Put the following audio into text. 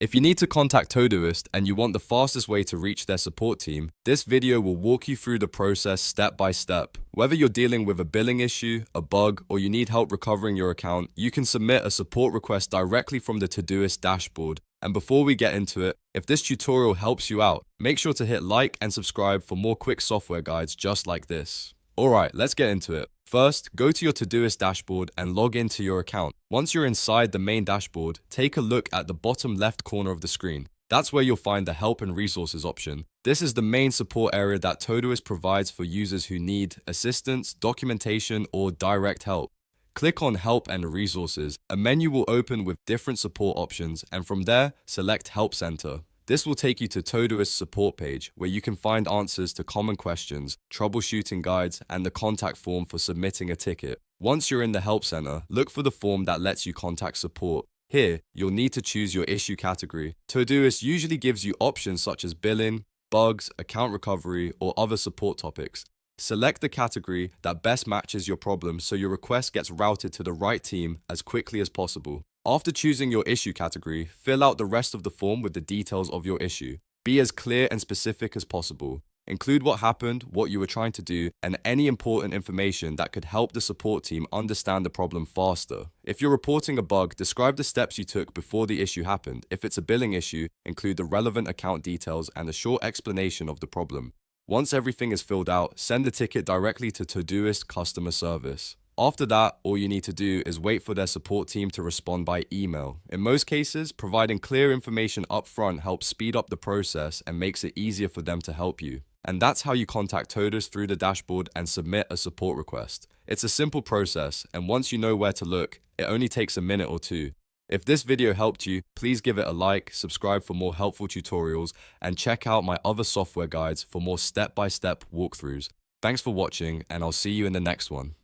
If you need to contact Todoist and you want the fastest way to reach their support team, this video will walk you through the process step by step. Whether you're dealing with a billing issue, a bug, or you need help recovering your account, you can submit a support request directly from the Todoist dashboard. And before we get into it, if this tutorial helps you out, make sure to hit like and subscribe for more quick software guides just like this. Alright, let's get into it. First, go to your Todoist dashboard and log into your account. Once you're inside the main dashboard, take a look at the bottom left corner of the screen. That's where you'll find the Help and Resources option. This is the main support area that Todoist provides for users who need assistance, documentation, or direct help. Click on Help and Resources. A menu will open with different support options, and from there, select Help Center. This will take you to Todoist's support page, where you can find answers to common questions, troubleshooting guides, and the contact form for submitting a ticket. Once you're in the Help Center, look for the form that lets you contact support. Here, you'll need to choose your issue category. Todoist usually gives you options such as billing, bugs, account recovery, or other support topics. Select the category that best matches your problem so your request gets routed to the right team as quickly as possible. After choosing your issue category, fill out the rest of the form with the details of your issue. Be as clear and specific as possible. Include what happened, what you were trying to do, and any important information that could help the support team understand the problem faster. If you're reporting a bug, describe the steps you took before the issue happened. If it's a billing issue, include the relevant account details and a short explanation of the problem. Once everything is filled out, send the ticket directly to Todoist customer service. After that, all you need to do is wait for their support team to respond by email. In most cases, providing clear information up front helps speed up the process and makes it easier for them to help you. And that's how you contact Todoist through the dashboard and submit a support request. It's a simple process, and once you know where to look, it only takes a minute or two. If this video helped you, please give it a like, subscribe for more helpful tutorials, and check out my other software guides for more step-by-step walkthroughs. Thanks for watching, and I'll see you in the next one.